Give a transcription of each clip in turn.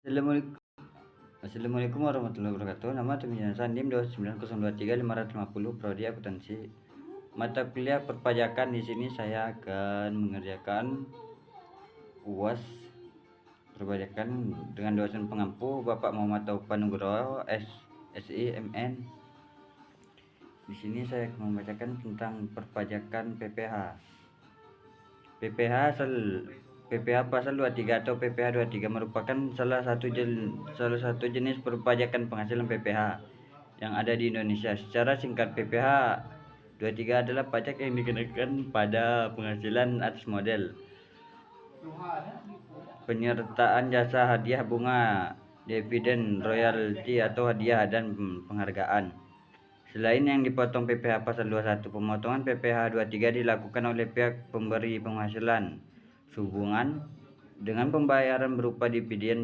Assalamualaikum Assalamualaikum warahmatullahi wabarakatuh. Nama Tumijan Sandim 29023 Prodi Akuntansi. Mata kuliah perpajakan di sini saya akan mengerjakan UAS perpajakan dengan dosen pengampu Bapak Muhammad Taufan Nugroho SIMN. Di sini saya akan membacakan tentang perpajakan PPH. PPH pasal 23 atau PPH 23 merupakan salah satu jenis perpajakan penghasilan PPH yang ada di Indonesia. Secara singkat, PPH 23 adalah pajak yang dikenakan pada penghasilan atas model penyertaan jasa, hadiah, bunga, dividen, royalti atau hadiah dan penghargaan. Selain yang dipotong PPH pasal 21, pemotongan PPH 23 dilakukan oleh pihak pemberi penghasilan sehubungan dengan pembayaran berupa dividen,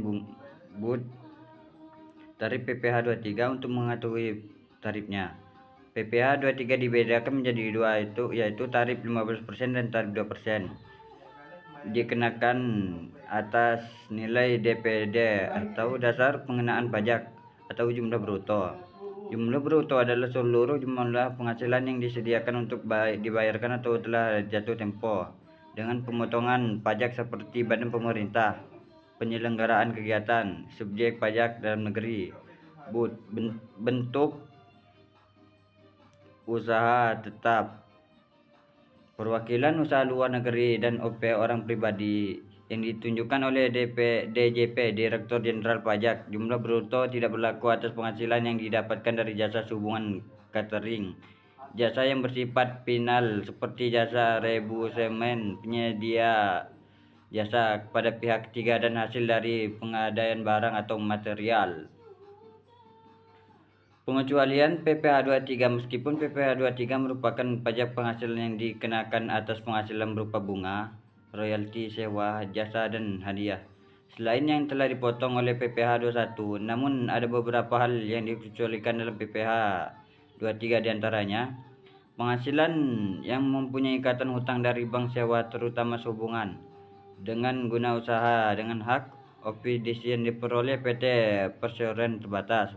BUT, tarif PPH 23. Untuk mengetahui tarifnya, PPH 23 dibedakan menjadi dua, yaitu tarif 15% dan tarif 2%. Dikenakan atas nilai DPD atau dasar pengenaan pajak atau jumlah bruto. Jumlah bruto adalah seluruh jumlah penghasilan yang disediakan untuk dibayarkan atau telah jatuh tempo dengan pemotongan pajak seperti badan pemerintah, penyelenggaraan kegiatan, subjek pajak dalam negeri, BUT, bentuk usaha tetap, perwakilan usaha luar negeri, dan OP orang pribadi yang ditunjukkan oleh DJP Direktur Jenderal Pajak. Jumlah bruto tidak berlaku atas penghasilan yang didapatkan dari jasa sehubungan catering, jasa yang bersifat final seperti jasa rebusemen, penyedia jasa kepada pihak ketiga, dan hasil dari pengadaan barang atau material. Pengecualian PPH 23. Meskipun PPH 23 merupakan pajak penghasilan yang dikenakan atas penghasilan berupa bunga, royalti, sewa, jasa, dan hadiah, selain yang telah dipotong oleh PPH 21, namun ada beberapa hal yang dikecualikan dalam PPH 23, diantaranya penghasilan yang mempunyai ikatan hutang dari bank sewa, terutama sehubungan dengan guna usaha dengan hak ovidisi yang diperoleh PT Perseroan Terbatas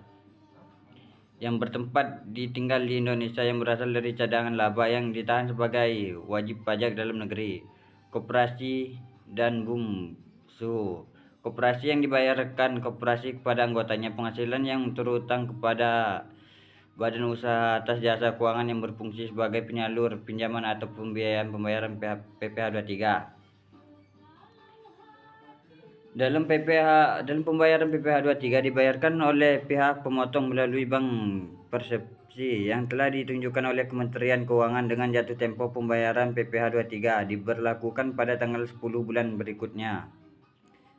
yang bertempat tinggal di Indonesia, yang berasal dari cadangan laba yang ditahan sebagai wajib pajak dalam negeri, koperasi, dan BUMSU. Koperasi yang dibayarkan koperasi kepada anggotanya, penghasilan yang terutang kepada badan usaha atas jasa keuangan yang berfungsi sebagai penyalur pinjaman atau pembiayaan pembayaran PPH 23. Dalam pembayaran PPH 23 dibayarkan oleh pihak pemotong melalui bank persepsi yang telah ditunjukkan oleh Kementerian Keuangan dengan jatuh tempo pembayaran PPH 23 diberlakukan pada tanggal 10 bulan berikutnya.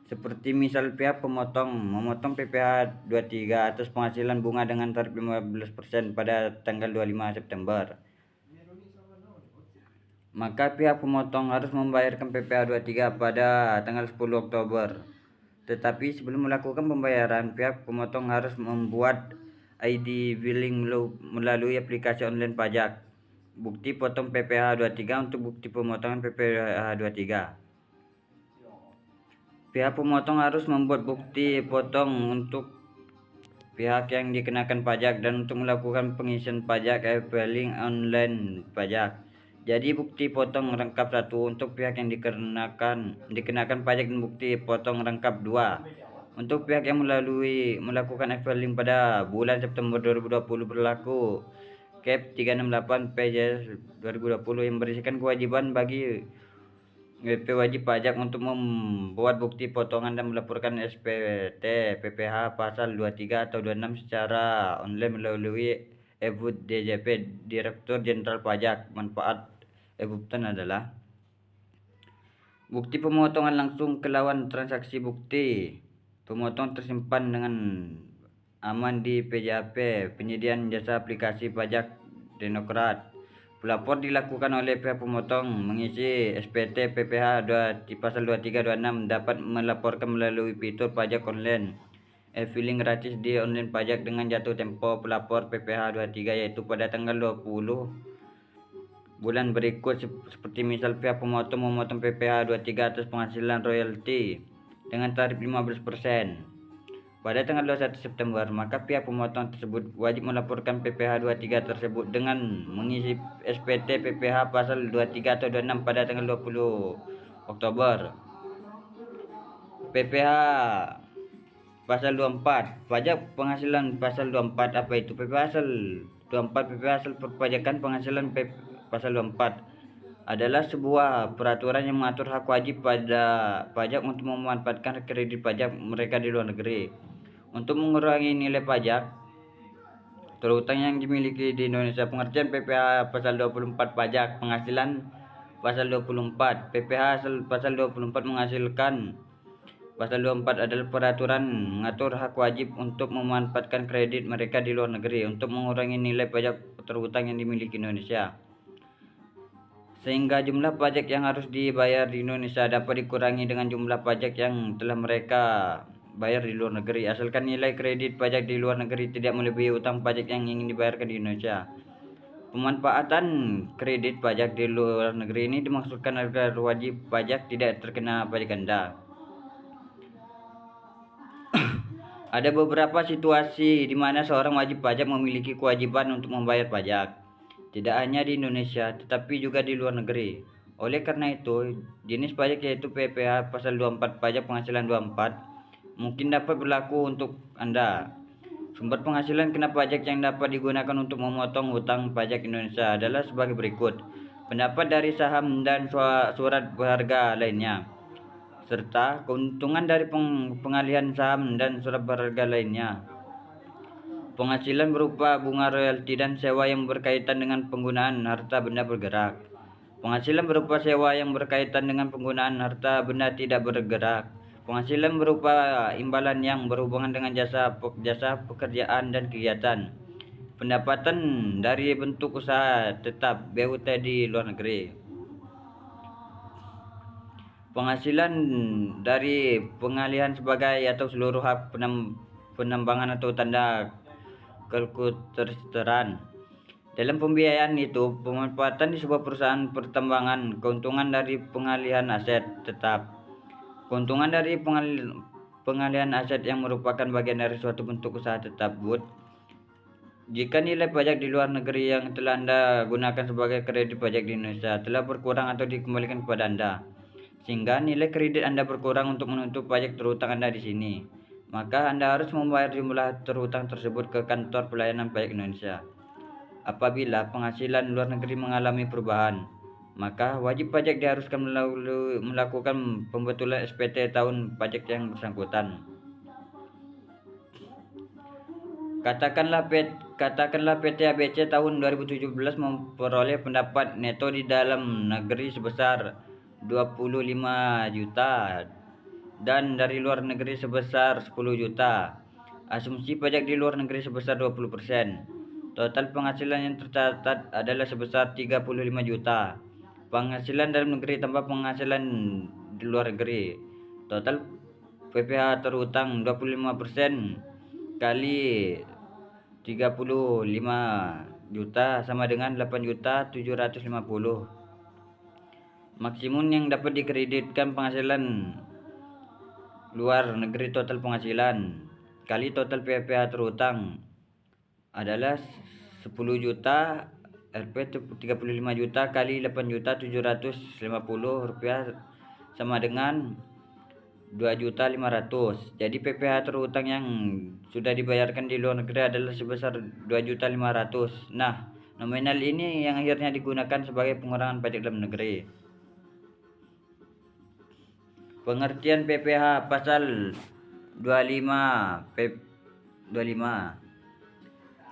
Seperti misal pihak pemotong memotong PPH 23 atas penghasilan bunga dengan tarif 15% pada tanggal 25 September. Maka pihak pemotong harus membayarkan PPH 23 pada tanggal 10 Oktober. Tetapi sebelum melakukan pembayaran, pihak pemotong harus membuat ID billing melalui aplikasi online pajak, bukti potong PPH 23 untuk bukti pemotongan PPH 23. Pihak pemotong harus membuat bukti potong untuk pihak yang dikenakan pajak dan untuk melakukan pengisian pajak e-filing online pajak. Jadi bukti potong rangkap 1 untuk pihak yang dikenakan pajak dan bukti potong rangkap 2 untuk pihak yang melakukan e-filing pada bulan September 2020 berlaku Cap 368 PJS 2020 yang berisikan kewajiban bagi wajib pajak untuk membuat bukti potongan dan melaporkan SPT PPH pasal 23 atau 26 secara online melalui e-BUT DJP Direktur Jenderal Pajak. Manfaat e-BUTan adalah bukti pemotongan langsung ke lawan transaksi. Bukti pemotong tersimpan dengan aman di PJAP penyediaan jasa aplikasi pajak Demokrat. Pelapor dilakukan oleh pihak pemotong mengisi SPT PPH di pasal 2326 dapat melaporkan melalui fitur pajak online e-filing gratis di online pajak dengan jatuh tempo pelapor PPH 23 yaitu pada tanggal 20 bulan berikut. Seperti misal pihak pemotong memotong PPH 23 atas penghasilan royalti dengan tarif 15%. pada tanggal 21 September, maka pihak pemotong tersebut wajib melaporkan PPh 23 tersebut dengan mengisi SPT PPh pasal 23 atau 26 pada tanggal 20 Oktober. PPh pasal 24, pajak penghasilan pasal 24, apa itu? PPh pasal 24, PPh pasal perpajakan penghasilan pasal 24 adalah sebuah peraturan yang mengatur hak wajib pada pajak untuk memanfaatkan kredit pajak mereka di luar negeri. Untuk mengurangi nilai pajak terutang yang dimiliki di Indonesia. Pengertian PPh pasal 24 pajak penghasilan pasal 24. PPh pasal 24 menghasilkan pasal 24 adalah peraturan mengatur hak wajib untuk memanfaatkan kredit mereka di luar negeri untuk mengurangi nilai pajak terhutang yang dimiliki Indonesia, sehingga jumlah pajak yang harus dibayar di Indonesia dapat dikurangi dengan jumlah pajak yang telah mereka bayar di luar negeri, asalkan nilai kredit pajak di luar negeri tidak melebihi utang pajak yang ingin dibayarkan di Indonesia. Pemanfaatan kredit pajak di luar negeri ini dimaksudkan agar wajib pajak tidak terkena pajak ganda. Ada beberapa situasi di mana seorang wajib pajak memiliki kewajiban untuk membayar pajak, tidak hanya di Indonesia, tetapi juga di luar negeri. Oleh karena itu, jenis pajak yaitu PPh pasal 24 pajak penghasilan 24 mungkin dapat berlaku untuk Anda. Sumber penghasilan kena pajak yang dapat digunakan untuk memotong hutang pajak Indonesia adalah sebagai berikut. Pendapat dari saham dan surat berharga lainnya, serta keuntungan dari pengalihan saham dan surat berharga lainnya. Penghasilan berupa bunga royalti dan sewa yang berkaitan dengan penggunaan harta benda bergerak. Penghasilan berupa sewa yang berkaitan dengan penggunaan harta benda tidak bergerak. Penghasilan berupa imbalan yang berhubungan dengan jasa pekerjaan dan kegiatan. Pendapatan dari bentuk usaha tetap BUT di luar negeri. Penghasilan dari pengalihan sebagai atau seluruh hak penambangan atau tanda keterteran. Dalam pembiayaan itu, pemanfaatan di sebuah perusahaan pertambangan, keuntungan dari pengalihan aset tetap, keuntungan dari pengalihan aset yang merupakan bagian dari suatu bentuk usaha tersebut. Jika nilai pajak di luar negeri yang telah Anda gunakan sebagai kredit pajak di Indonesia telah berkurang atau dikembalikan kepada Anda, sehingga nilai kredit Anda berkurang untuk menutup pajak terhutang Anda di sini, maka Anda harus membayar jumlah terhutang tersebut ke kantor pelayanan pajak Indonesia. Apabila penghasilan luar negeri mengalami perubahan, maka wajib pajak diharuskan melakukan pembetulan SPT tahun pajak yang bersangkutan. Katakanlah PT ABC tahun 2017 memperoleh pendapat neto di dalam negeri sebesar 25 juta dan dari luar negeri sebesar 10 juta. Asumsi pajak di luar negeri sebesar 20%. Total penghasilan yang tercatat adalah sebesar 35 juta. Penghasilan dalam negeri tambah penghasilan di luar negeri. Total PPh terhutang 25% kali 35 juta sama dengan 8.750. Maksimum yang dapat dikreditkan penghasilan luar negeri total penghasilan kali total PPh terhutang adalah 10 juta Rp 35 juta kali 8.750 rupiah sama dengan 2.500.000. Jadi PPh terhutang yang sudah dibayarkan di luar negeri adalah sebesar 2.500.000. Nah, nominal ini yang akhirnya digunakan sebagai pengurangan pajak dalam negeri. Pengertian PPh pasal 25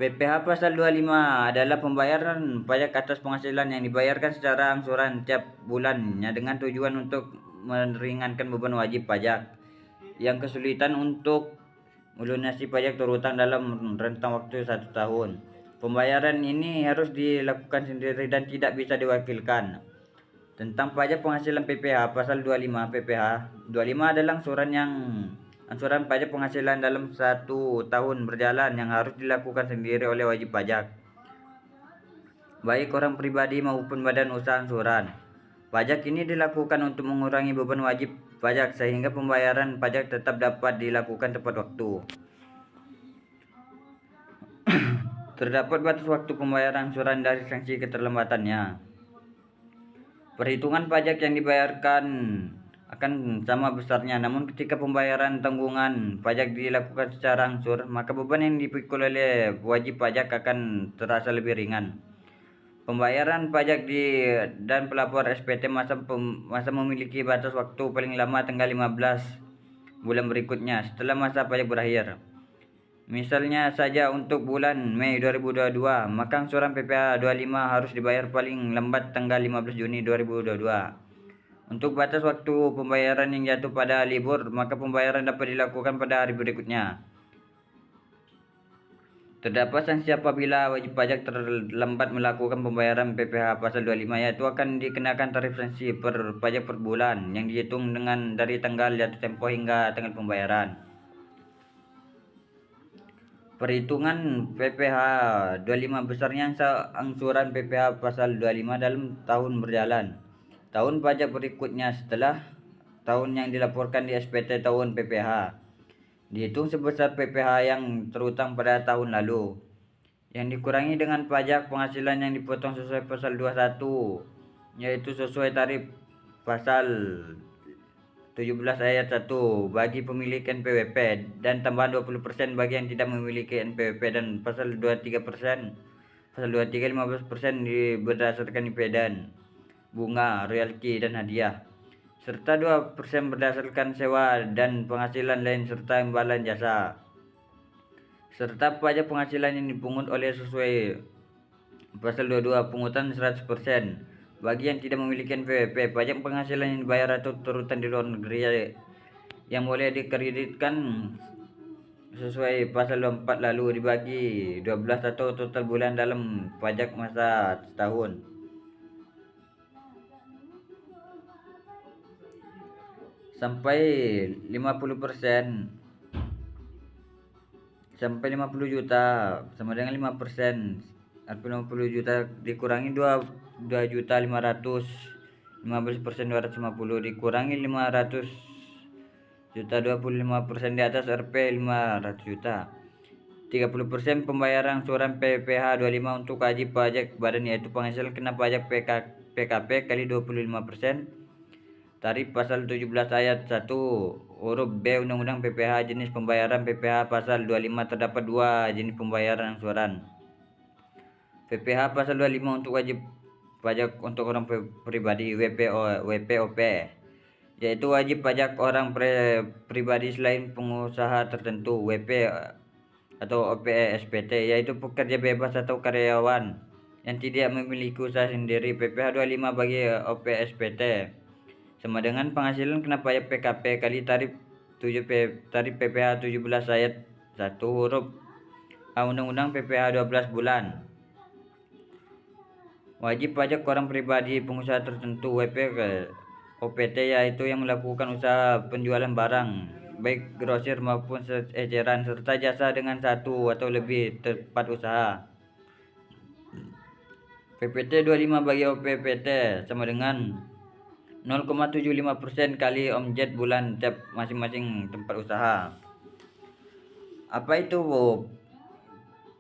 PPh pasal 25 adalah pembayaran pajak atas penghasilan yang dibayarkan secara angsuran tiap bulannya dengan tujuan untuk meringankan beban wajib pajak yang kesulitan untuk melunasi pajak terhutang dalam rentang waktu 1 tahun. Pembayaran ini harus dilakukan sendiri dan tidak bisa diwakilkan. Tentang pajak penghasilan PPh pasal 25 PPh 25 adalah angsuran pajak penghasilan dalam 1 tahun berjalan yang harus dilakukan sendiri oleh wajib pajak, baik orang pribadi maupun badan usaha angsuran. Pajak ini dilakukan untuk mengurangi beban wajib pajak sehingga pembayaran pajak tetap dapat dilakukan tepat waktu. Terdapat batas waktu pembayaran angsuran dari sanksi keterlambatannya. Perhitungan pajak yang dibayarkan akan sama besarnya, namun ketika pembayaran tanggungan pajak dilakukan secara angsur, maka beban yang dipikul oleh wajib pajak akan terasa lebih ringan. Pembayaran pajak dan pelapor SPT masa memiliki batas waktu paling lama tanggal 15 bulan berikutnya setelah masa pajak berakhir. Misalnya saja untuk bulan Mei 2022, maka angsuran PPh 25 harus dibayar paling lambat tanggal 15 Juni 2022. Untuk batas waktu pembayaran yang jatuh pada libur, maka pembayaran dapat dilakukan pada hari berikutnya. Terdapat sanksi apabila wajib pajak terlambat melakukan pembayaran PPh pasal 25, yaitu akan dikenakan tarif sanksi pajak per bulan yang dihitung dari tanggal jatuh tempo hingga tanggal pembayaran. Perhitungan PPh 25 besarnya angsuran PPh pasal 25 dalam tahun berjalan. Tahun pajak berikutnya setelah tahun yang dilaporkan di SPT tahun PPh dihitung sebesar PPh yang terutang pada tahun lalu, yang dikurangi dengan pajak penghasilan yang dipotong sesuai pasal 21, yaitu sesuai tarif pasal 17 ayat 1 bagi pemilik NPWP dan tambahan 20% bagi yang tidak memiliki NPWP, dan pasal 23%, pasal 23 15% berdasarkan IP dan bunga, royalti dan hadiah, serta 2% berdasarkan sewa dan penghasilan lain serta imbalan jasa, serta pajak penghasilan yang dipungut oleh sesuai pasal 22 pungutan 100%. Bagi yang tidak memiliki NPWP, pajak penghasilan yang dibayar atau terutang di luar negeri yang boleh dikreditkan sesuai pasal 24 lalu dibagi 12 atau total bulan dalam pajak masa setahun. Sampai 50% sampai 50 juta sama dengan 5%. 50 juta dikurangi 2.500.000, 15% 250 dikurangi 500 juta, 25% di atas Rp 500 juta. 30% pembayaran angsuran PPh 25 untuk wajib pajak badan, yaitu penghasilan kena pajak PKP kali 25%. Tarif pasal 17 ayat 1 huruf B Undang-Undang PPh. Jenis pembayaran PPh pasal 25 terdapat dua jenis pembayaran angsuran. PPh pasal 25 untuk wajib pajak untuk orang pribadi WPOP, yaitu wajib pajak orang pribadi selain pengusaha tertentu, WP atau OPE SPT, yaitu pekerja bebas atau karyawan yang tidak memiliki usaha sendiri. PPh 25 bagi OPE SPT sama dengan penghasilan kena pajak PKP kali tarif PPh 17 ayat 1 huruf A Undang-Undang PPh 12 bulan. Wajib pajak orang pribadi pengusaha tertentu WP OPT, yaitu yang melakukan usaha penjualan barang baik grosir maupun eceran serta jasa dengan satu atau lebih tempat usaha. PPT 25 bagi OPPT sama dengan 0,75% kali omset bulan tiap masing-masing tempat usaha. Apa itu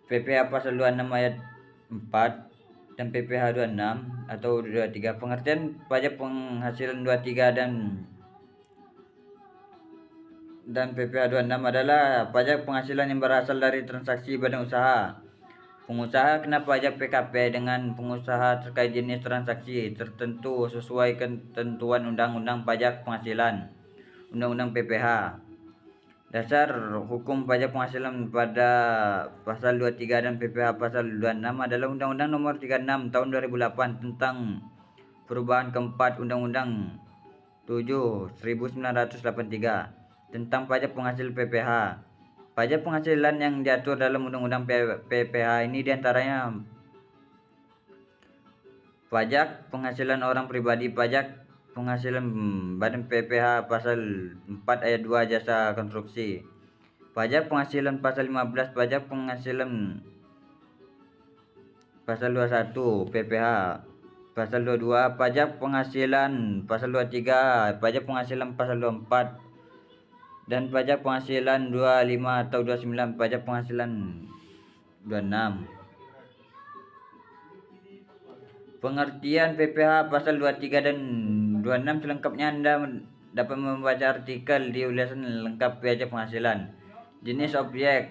PPh pasal 26 ayat 4 dan PPh 26 atau 23? Pengertian pajak penghasilan 23 dan PPh 26 adalah pajak penghasilan yang berasal dari transaksi badan usaha. Pengusaha kena pajak PKP dengan pengusaha terkait jenis transaksi tertentu sesuai ketentuan Undang-Undang Pajak Penghasilan, Undang-Undang PPh. Dasar hukum pajak penghasilan pada pasal 23 dan PPh pasal 26 adalah Undang-Undang Nomor 36 Tahun 2008 tentang perubahan keempat Undang-Undang 7 1983 tentang pajak penghasilan PPh. Pajak penghasilan yang diatur dalam Undang-Undang PPh ini diantaranya pajak penghasilan orang pribadi, pajak penghasilan badan PPh pasal 4 ayat 2 jasa konstruksi, pajak penghasilan pasal 15, pajak penghasilan pasal 21 PPh, Pasal 22 pajak penghasilan, pasal 23 pajak penghasilan, pasal 24 dan pajak penghasilan 25 atau 29 pajak penghasilan 26. Pengertian PPh pasal 23 dan 26 selengkapnya Anda dapat membaca artikel di ulasan lengkap pajak penghasilan. Jenis objek,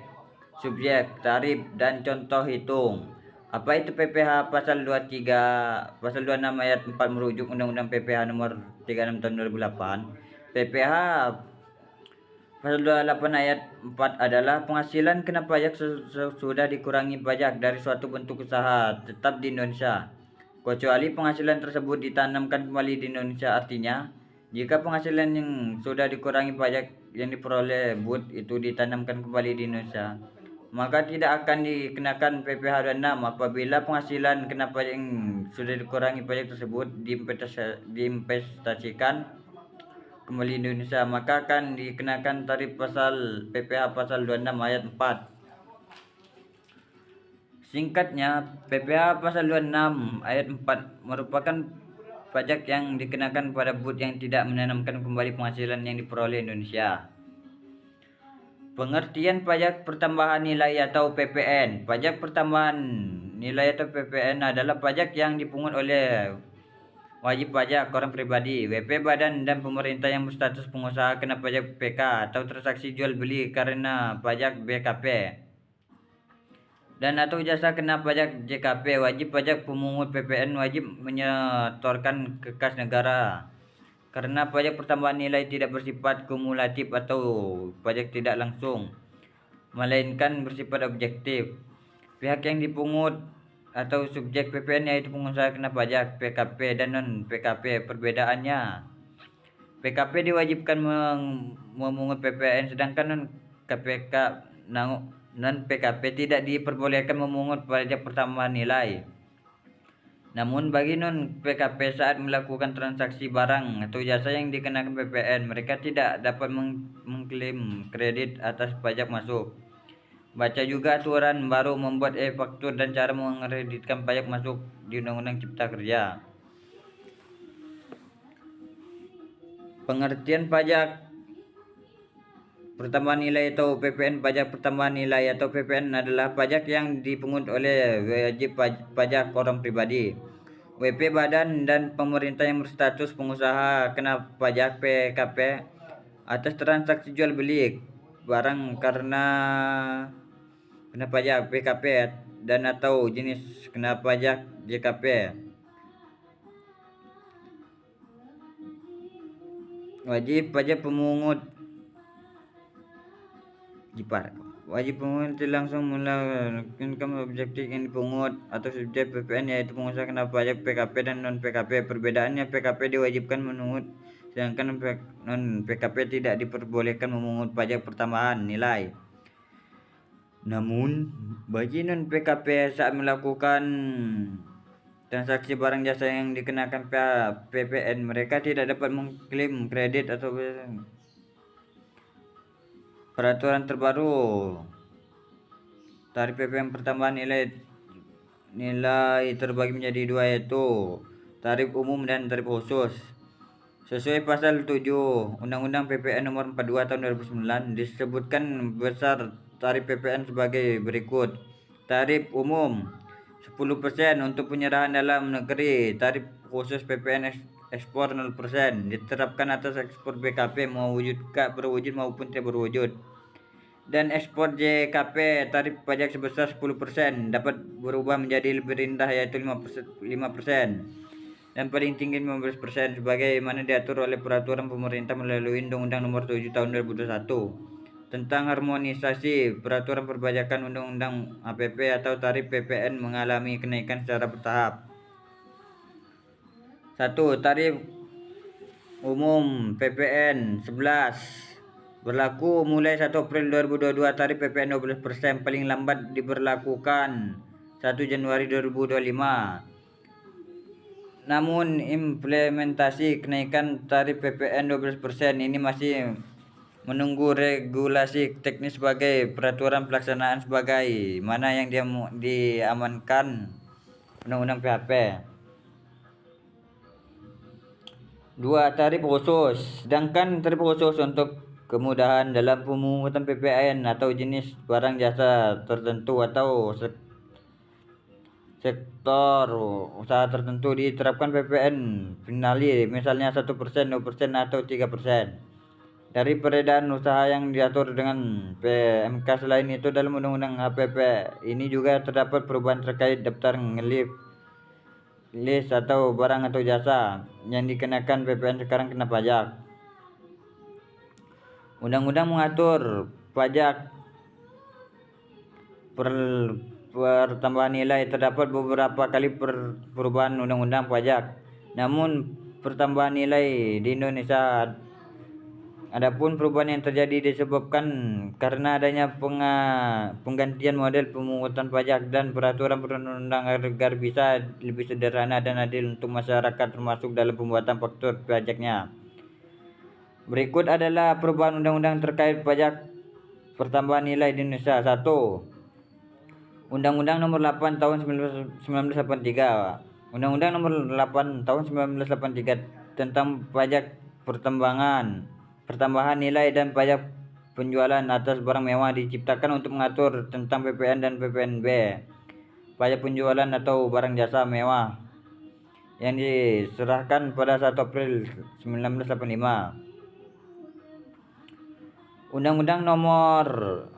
subjek, tarif, dan contoh hitung. Apa itu PPh pasal 23, pasal 26 ayat 4 merujuk Undang-Undang PPh nomor 36 tahun 2008. PPh pasal 28 ayat 4 adalah penghasilan kena pajak sudah dikurangi pajak dari suatu bentuk usaha tetap di Indonesia, kecuali penghasilan tersebut ditanamkan kembali di Indonesia. Artinya, jika penghasilan yang sudah dikurangi pajak yang diperoleh BUT itu ditanamkan kembali di Indonesia, maka tidak akan dikenakan PPh 26. Apabila penghasilan kena pajak yang sudah dikurangi pajak tersebut diinvestasikan kembali Indonesia, maka akan dikenakan tarif pasal PPh pasal 26 ayat 4. Singkatnya, PPh pasal 26 ayat 4 merupakan pajak yang dikenakan pada BUT yang tidak menanamkan kembali penghasilan yang diperoleh Indonesia. Pengertian pajak pertambahan nilai atau PPN. Pajak pertambahan nilai atau PPN adalah pajak yang dipungut oleh wajib pajak orang pribadi, WP badan dan pemerintah yang berstatus pengusaha kena pajak PK atau transaksi jual beli karena pajak BKP. Dan atau jasa kena pajak JKP. Wajib pajak pemungut PPN wajib menyetorkan ke kas negara. Karena pajak pertambahan nilai tidak bersifat kumulatif atau pajak tidak langsung, melainkan bersifat objektif. Pihak yang dipungut atau subjek PPN yaitu pengusaha kena pajak PKP dan non PKP. Perbedaannya, PKP diwajibkan memungut PPN, sedangkan non PKP tidak diperbolehkan memungut pajak pertambahan nilai. Namun bagi non PKP saat melakukan transaksi barang atau jasa yang dikenakan PPN, mereka tidak dapat mengklaim kredit atas pajak masuk. Baca juga aturan baru membuat e-faktur dan cara mengkreditkan pajak masuk di Undang-Undang Cipta Kerja. Pengertian pajak pertambahan nilai atau PPN. Pajak pertambahan nilai atau PPN adalah pajak yang dipungut oleh wajib pajak orang pribadi, WP badan dan pemerintah yang berstatus pengusaha kena pajak PKP atas transaksi jual beli barang karena kena pajak PKP dan atau jenis kena pajak JKP. Wajib pajak pemungut wajib pemungut langsung melakukan objektif yang dipungut atau subjek PPN yaitu pengusaha kena pajak PKP dan non PKP. Perbedaannya, PKP diwajibkan memungut sedangkan non PKP tidak diperbolehkan memungut pajak pertambahan nilai. Namun bagi non PKP saat melakukan transaksi barang jasa yang dikenakan PPN, mereka tidak dapat mengklaim kredit atau peraturan terbaru tarif PPN pertambahan nilai terbagi menjadi dua, yaitu tarif umum dan tarif khusus. Sesuai pasal 7 Undang-Undang PPN nomor 42 tahun 2009 disebutkan besar tarif PPN sebagai berikut. Tarif umum 10% untuk penyerahan dalam negeri. Tarif khusus PPN ekspor 0% diterapkan atas ekspor BKP berwujud maupun tidak berwujud. Dan ekspor JKP tarif pajak sebesar 10% dapat berubah menjadi lebih rendah yaitu 5% dan paling tinggi 15% sebagaimana diatur oleh peraturan pemerintah melalui Undang-Undang Nomor 7 Tahun 2021 tentang harmonisasi peraturan perpajakan. Undang-Undang APP atau tarif PPN mengalami kenaikan secara bertahap. 1. Tarif umum PPN 11 berlaku mulai 1 April 2022. Tarif PPN 12% paling lambat diberlakukan 1 Januari 2025. Namun implementasi kenaikan tarif PPN 12% ini masih menunggu regulasi teknis sebagai peraturan pelaksanaan sebagai mana yang diamankan Undang-Undang PHP. 2. Tarif khusus. Sedangkan tarif khusus untuk kemudahan dalam pemungutan PPN atau jenis barang jasa tertentu atau sektor usaha tertentu diterapkan PPN finali, misalnya 1%, 2%, atau 3%. Dari peredaran usaha yang diatur dengan PMK. Selain itu, dalam Undang-Undang HPP ini juga terdapat perubahan terkait daftar list atau barang atau jasa yang dikenakan PPN sekarang kena pajak. Undang-undang mengatur pajak pertambahan nilai. Terdapat beberapa kali perubahan undang-undang pajak. Namun pertambahan nilai di Indonesia, adapun perubahan yang terjadi disebabkan karena adanya penggantian model pemungutan pajak dan peraturan perundang-undangan agar bisa lebih sederhana dan adil untuk masyarakat, termasuk dalam pembuatan faktur pajaknya. Berikut adalah perubahan undang-undang terkait pajak pertambahan nilai di Indonesia. 1. Undang-Undang Nomor 8 Tahun 1983. Undang-Undang Nomor 8 Tahun 1983 tentang pajak pertambahan nilai dan pajak penjualan atas barang mewah diciptakan untuk mengatur tentang PPN dan PPNB, pajak penjualan atau barang jasa mewah, yang diserahkan pada 1 April 1985. Undang-Undang Nomor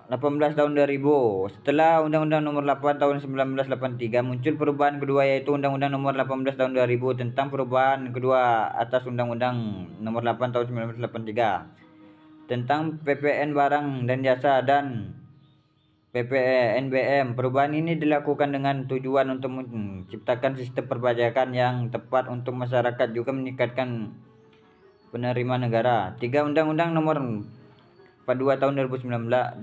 18 Tahun 2000. Setelah Undang-Undang Nomor 8 Tahun 1983 muncul perubahan kedua, yaitu Undang-Undang Nomor 18 Tahun 2000 tentang perubahan kedua atas Undang-Undang Nomor 8 Tahun 1983 tentang PPN barang dan jasa dan PPNBM. Perubahan ini dilakukan dengan tujuan untuk menciptakan sistem perpajakan yang tepat untuk masyarakat, juga meningkatkan penerimaan negara. 3. Undang-Undang Nomor 42 Tahun 2009.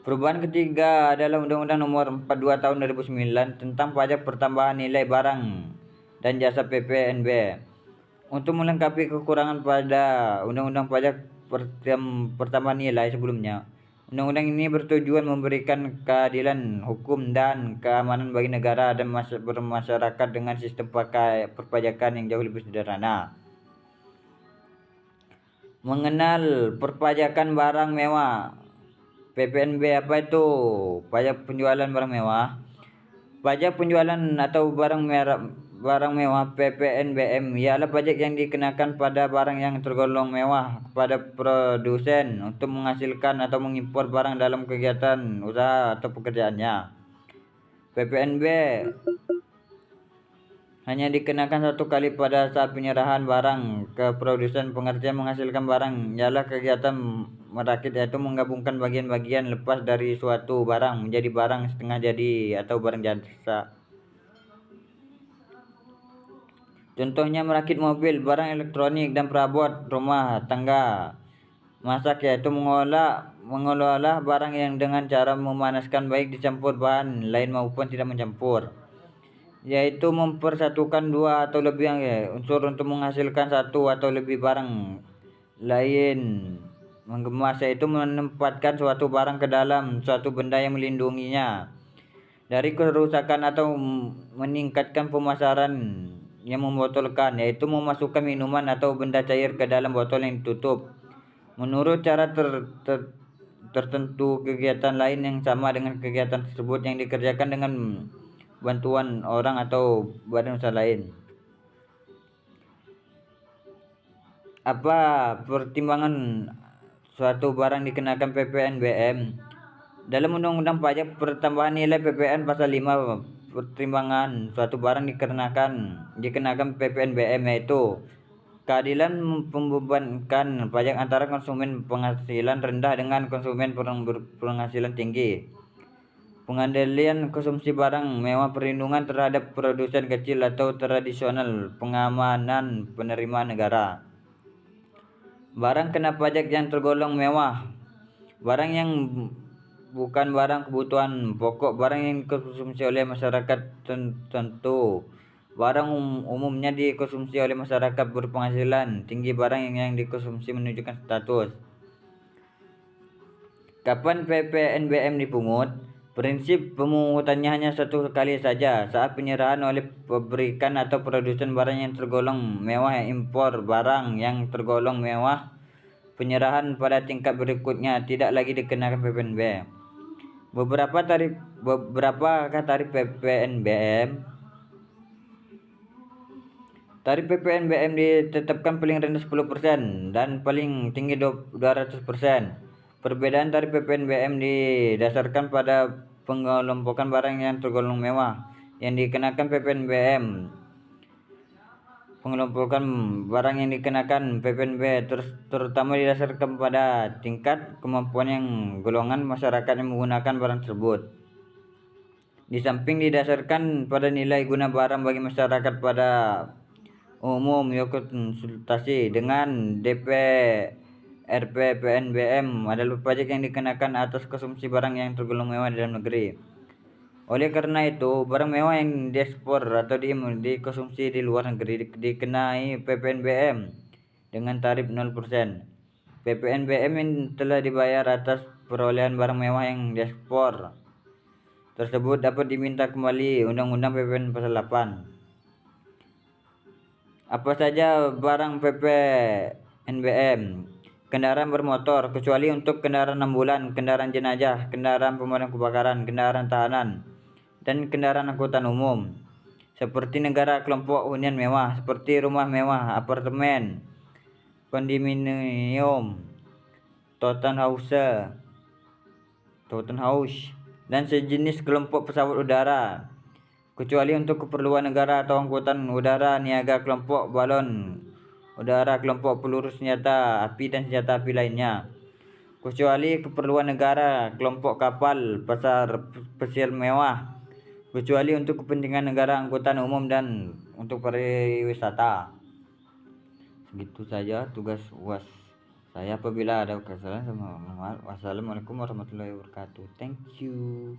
Perubahan ketiga adalah Undang-Undang Nomor 42 Tahun 2009 tentang pajak pertambahan nilai barang dan jasa PPNB. Untuk melengkapi kekurangan pada Undang-Undang Pajak Pertambahan Nilai sebelumnya, undang-undang ini bertujuan memberikan keadilan hukum dan keamanan bagi negara dan bermasyarakat dengan sistem perpajakan yang jauh lebih sederhana. Mengenal perpajakan barang mewah. PPNB apa itu? Pajak penjualan barang mewah. Pajak penjualan atau barang mewah PPNBM ialah pajak yang dikenakan pada barang yang tergolong mewah kepada produsen untuk menghasilkan atau mengimpor barang dalam kegiatan usaha atau pekerjaannya. PPNB hanya dikenakan satu kali pada saat penyerahan barang ke produsen. Pengertian menghasilkan barang ialah kegiatan merakit, yaitu menggabungkan bagian-bagian lepas dari suatu barang menjadi barang setengah jadi atau barang jasa. Contohnya merakit mobil, barang elektronik, dan perabot rumah tangga. Masak, yaitu mengolah barang yang dengan cara memanaskan, baik dicampur bahan lain maupun tidak mencampur, yaitu mempersatukan dua atau lebih unsur untuk menghasilkan satu atau lebih barang lain. Mengemas, yaitu menempatkan suatu barang ke dalam suatu benda yang melindunginya dari kerusakan, atau meningkatkan pemasaran. Yang membotolkan, yaitu memasukkan minuman atau benda cair ke dalam botol yang ditutup menurut cara tertentu. Kegiatan lain yang sama dengan kegiatan tersebut yang dikerjakan dengan bantuan orang atau badan usaha lain. Apa pertimbangan suatu barang dikenakan PPNBM? Dalam Undang-Undang Pajak Pertambahan Nilai PPN Pasal 5, pertimbangan suatu barang dikenakan PPNBM yaitu keadilan membebankan pajak antara konsumen penghasilan rendah dengan konsumen penghasilan tinggi, pengendalian konsumsi barang mewah, perlindungan terhadap produsen kecil atau tradisional, pengamanan penerimaan negara. Barang kena pajak yang tergolong mewah: barang yang bukan barang kebutuhan pokok, barang yang dikonsumsi oleh masyarakat tertentu, barang umumnya dikonsumsi oleh masyarakat berpenghasilan tinggi, barang yang dikonsumsi menunjukkan status. Kapan PPNBM dipungut? Prinsip pemungutannya hanya satu kali saja saat penyerahan oleh pabrikan atau produsen barang yang tergolong mewah. Impor barang yang tergolong mewah, penyerahan pada tingkat berikutnya tidak lagi dikenakan PPNBM. Beberapakah tarif PPNBM? Tarif PPNBM ditetapkan paling rendah 10% dan paling tinggi 200%. Perbedaan tarif PPNBM didasarkan pada pengelompokan barang yang tergolong mewah yang dikenakan PPNBM. Pengelompokan barang yang dikenakan PPNBM terutama didasarkan pada tingkat kemampuan yang golongan masyarakat yang menggunakan barang tersebut. Di samping didasarkan pada nilai guna barang bagi masyarakat pada umum, konsultasi dengan DPRP PNBM adalah pajak yang dikenakan atas konsumsi barang yang tergolong mewah di dalam negeri. Oleh karena itu, barang mewah yang diekspor atau dikonsumsi di luar negeri dikenai PPNBM dengan tarif 0%. PPNBM yang telah dibayar atas perolehan barang mewah yang diekspor tersebut dapat diminta kembali Undang-Undang PPN Pasal 8. Apa saja barang PPNBM? Kendaraan bermotor, kecuali untuk kendaraan ambulan, kendaraan jenazah, kendaraan pemadam kebakaran, kendaraan tahanan, dan kendaraan angkutan umum. Seperti negara kelompok hunian mewah, seperti rumah mewah, apartemen, kondominium, townhouse, dan sejenis kelompok pesawat udara, kecuali untuk keperluan negara atau angkutan udara niaga, kelompok balon udara, kelompok peluru senjata api dan senjata api lainnya, kecuali keperluan negara, kelompok kapal pesiar mewah, kecuali untuk kepentingan negara, angkutan umum, dan untuk pariwisata. Segitu saja tugas UAS saya. Apabila ada kesalahan, wassalamualaikum warahmatullahi wabarakatuh. Thank you.